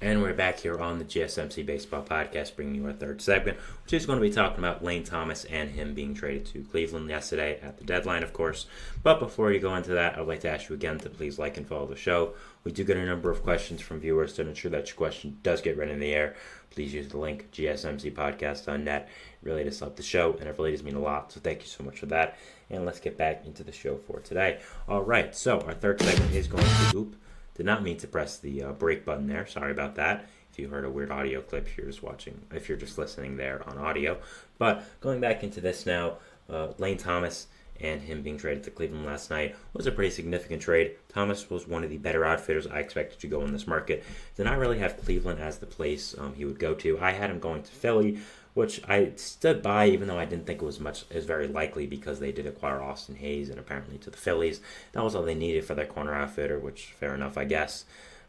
And we're back here on the GSMC Baseball Podcast, bringing you our third segment, which is going to be talking about Lane Thomas and him being traded to Cleveland yesterday at the deadline, of course. But before you go into that, I'd like to ask you again to please like and follow the show. We do get a number of questions from viewers to ensure that your question does get read in the air. Please use the link gsmcpodcast.net. It really does help the show, and it really does mean a lot. So thank you so much for that. And let's get back into the show for today. All right, so our third segment is going to Did not mean to press the break button there. Sorry about that. If you heard a weird audio clip, if you're just listening there on audio. But going back into this now, Lane Thomas and him being traded to Cleveland last night was a pretty significant trade. Thomas was one of the better outfitters I expected to go in this market. Did not really have Cleveland as the place he would go to. I had him going to Philly, which I stood by, even though I didn't think it was very likely, because they did acquire Austin Hayes and apparently to the Phillies. That was all they needed for their corner outfitter, which fair enough, I guess.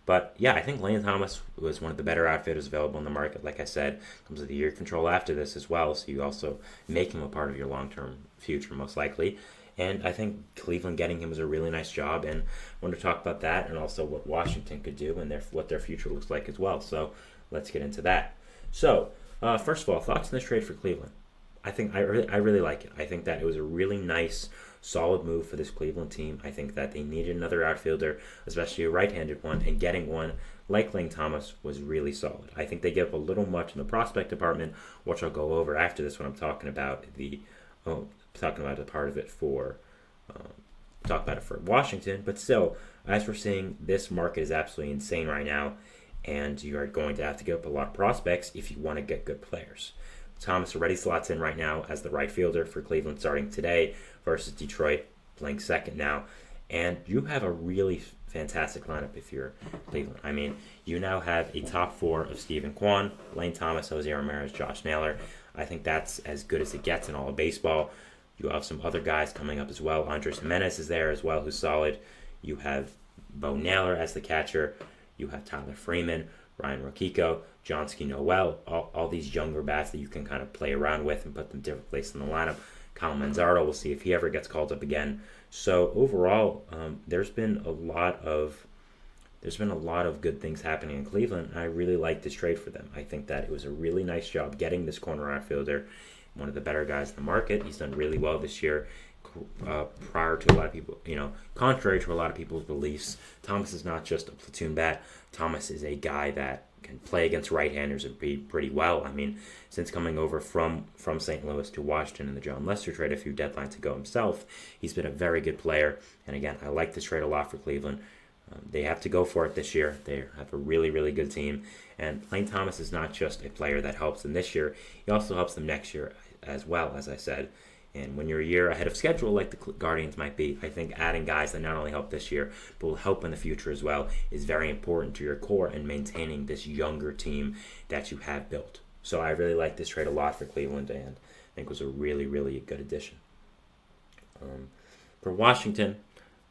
But yeah, I think Lane Thomas was one of the better outfitters available in the market. Like I said, comes with a year control after this as well, so you also make him a part of your long-term future, most likely. And I think Cleveland getting him was a really nice job, and I want to talk about that and also what Washington could do and what their future looks like as well. So let's get into that. So, first of all, thoughts on this trade for Cleveland? I really like it. I think that it was a really nice, solid move for this Cleveland team. I think that they needed another outfielder, especially a right-handed one, and getting one like Lane Thomas was really solid. I think they gave up a little much in the prospect department, which I'll go over after this when I'm talking about the part of it for Washington. But still, as we're seeing, this market is absolutely insane right now, and you are going to have to give up a lot of prospects if you want to get good players. Thomas already slots in right now as the right fielder for Cleveland starting today versus Detroit, playing second now. And you have a really fantastic lineup if you're Cleveland. I mean, you now have a top four of Steven Kwan, Lane Thomas, Jose Ramirez, Josh Naylor. I think that's as good as it gets in all of baseball. You have some other guys coming up as well. Andres Jimenez is there as well, who's solid. You have Bo Naylor as the catcher. You have Tyler Freeman, Ryan Roquico, Johnsky Noel, all these younger bats that you can kind of play around with and put them different places in the lineup. Kyle Manzardo, we'll see if he ever gets called up again. So overall, there's been a lot of good things happening in Cleveland. I really like this trade for them. I think that it was a really nice job getting this corner outfielder, one of the better guys in the market. He's done really well this year. Prior to a lot of people, contrary to a lot of people's beliefs, Thomas is not just a platoon bat. Thomas is a guy that can play against right-handers and be pretty well. I mean, since coming over from St. Louis to Washington in the John Lester trade a few deadlines ago himself, he's been a very good player. And again, I like this trade a lot for Cleveland. They have to go for it this year. They have a really, really good team. And Lane Thomas is not just a player that helps them this year. He also helps them next year as well, as I said. And when you're a year ahead of schedule, like the Guardians might be, I think adding guys that not only help this year, but will help in the future as well, is very important to your core and maintaining this younger team that you have built. So I really like this trade a lot for Cleveland, and I think it was a really, really good addition. For Washington,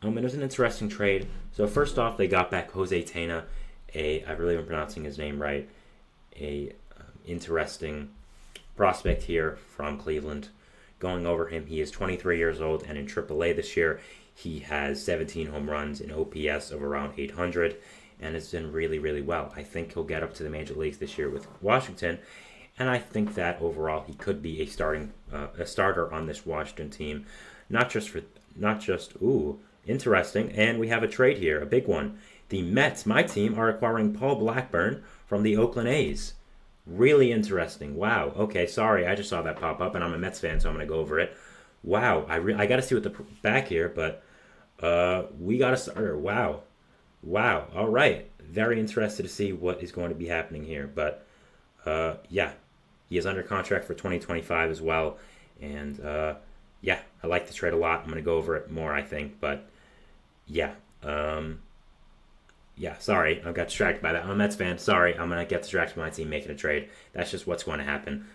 it was an interesting trade. So first off, they got back Jose Tena, I really am pronouncing his name right, interesting prospect here from Cleveland. Going over him, he is 23 years old, and in AAA this year, he has 17 home runs, an OPS of around 800, and it's done really, really well. I think he'll get up to the major leagues this year with Washington, and I think that overall he could be a starter on this Washington team. Interesting, and we have a trade here, a big one. The Mets, my team, are acquiring Paul Blackburn from the Oakland A's. Really interesting. Wow. Okay, sorry. I just saw that pop up, and I'm a Mets fan, so I'm going to go over it. Wow. I got to see what the back here, but we got a starter. Wow. All right. Very interested to see what is going to be happening here. But, yeah, he is under contract for 2025 as well. And, yeah, I like this trade a lot. I'm going to go over it more, I think. But, yeah. Yeah, sorry, I got distracted by that. I'm a Mets fan. Sorry, I'm going to get distracted by my team making a trade. That's just what's going to happen.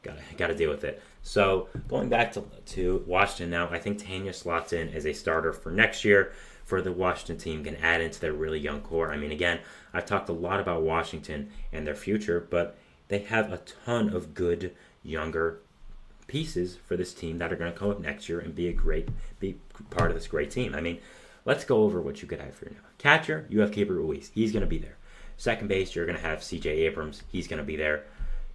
Got to deal with it. So going back to Washington now, I think Tanya slots in as a starter for next year for the Washington team, can add into their really young core. I mean, again, I've talked a lot about Washington and their future, but they have a ton of good younger pieces for this team that are going to come up next year and be part of this great team. I mean, let's go over what you could have for now. Catcher, you have Keibert Ruiz. He's going to be there. Second base, you're going to have CJ Abrams. He's going to be there.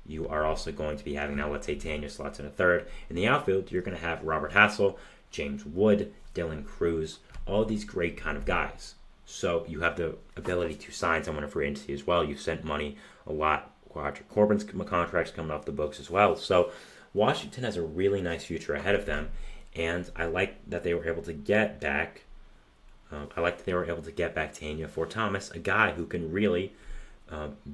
You are also going to be having now, let's say, Tanya slots in a third. In the outfield, you're going to have Robert Hassel, James Wood, Dylan Cruz, all these great kind of guys. So you have the ability to sign someone in free agency as well. You've sent money a lot. Patrick Corbin's contract's coming off the books as well. So Washington has a really nice future ahead of them, and I like that they were able to get back. Tanya for Thomas, a guy who can really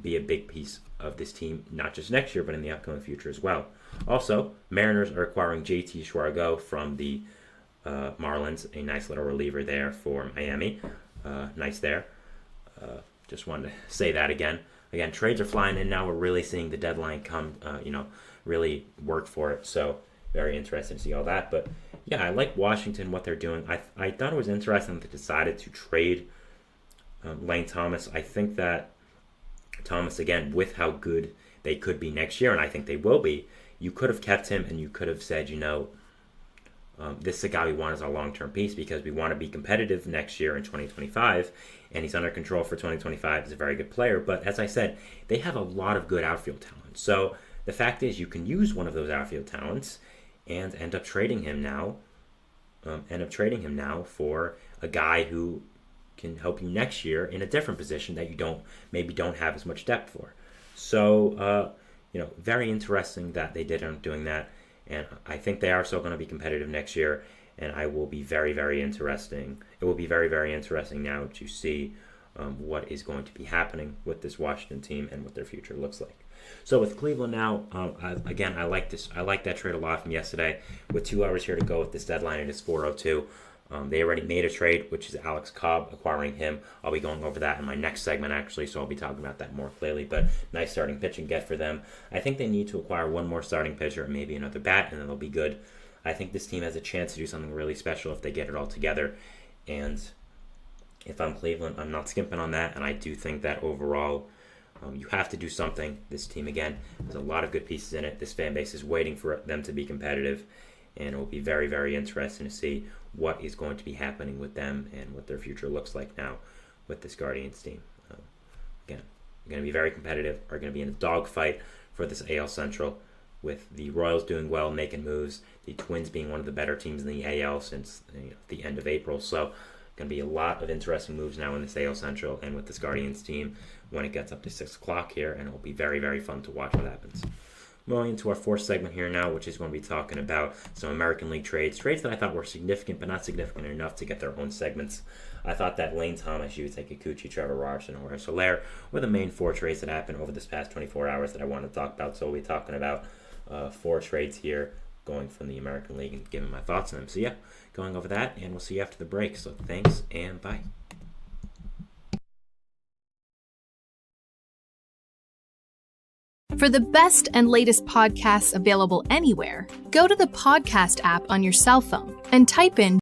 be a big piece of this team, not just next year, but in the upcoming future as well. Also, Mariners are acquiring JT Schwargo from the Marlins, a nice little reliever there for Miami. Nice there. Just wanted to say that again. Again, trades are flying in now. We're really seeing the deadline come, really work for it. So very interesting to see all that. But yeah, I like Washington, what they're doing. I thought it was interesting that they decided to trade Lane Thomas. I think that Thomas, again, with how good they could be next year, and I think they will be, you could have kept him and you could have said, this is a guy we want as our long-term piece because we want to be competitive next year in 2025, and he's under control for 2025. He's a very good player, but as I said, they have a lot of good outfield talent. So the fact is you can use one of those outfield talents and end up trading him now for a guy who can help you next year in a different position that you don't have as much depth for. So, very interesting that they did end up doing that. And I think they are still going to be competitive next year. And I will be very, very interesting. It will be very, very interesting now to see what is going to be happening with this Washington team and what their future looks like. So with Cleveland now, I like this. I like that trade a lot from yesterday. With 2 hours here to go with this deadline, it is 4:02. They already made a trade, which is Alex Cobb, acquiring him. I'll be going over that in my next segment, actually, so I'll be talking about that more clearly. But nice starting pitching get for them. I think they need to acquire one more starting pitcher and maybe another bat, and then they'll be good. I think this team has a chance to do something really special if they get it all together. And if I'm Cleveland, I'm not skimping on that, and I do think that overall you have to do something. This team, again, there's a lot of good pieces in it. This fan base is waiting for them to be competitive, and it will be very, very interesting to see what is going to be happening with them and what their future looks like now with this Guardians team. Again, they're going to be very competitive, are going to be in a dogfight for this AL Central, with the Royals doing well, making moves, the Twins being one of the better teams in the AL since the end of April. So going to be a lot of interesting moves now in this AL Central and with this Guardians team when it gets up to 6 o'clock here, and it will be very, very fun to watch what happens. Moving into our fourth segment here now, which is going to be talking about some American League trades that I thought were significant, but not significant enough to get their own segments. I thought that Lane Thomas, Yusei Kikuchi, Trevor Robertson, and Jorge Soler were the main 4 trades that happened over this past 24 hours that I want to talk about. So we'll be talking about 4 trades here going from the American League and giving my thoughts on them. So yeah, going over that, and we'll see you after the break. So thanks, and bye. For the best and latest podcasts available anywhere, go to the podcast app on your cell phone and type in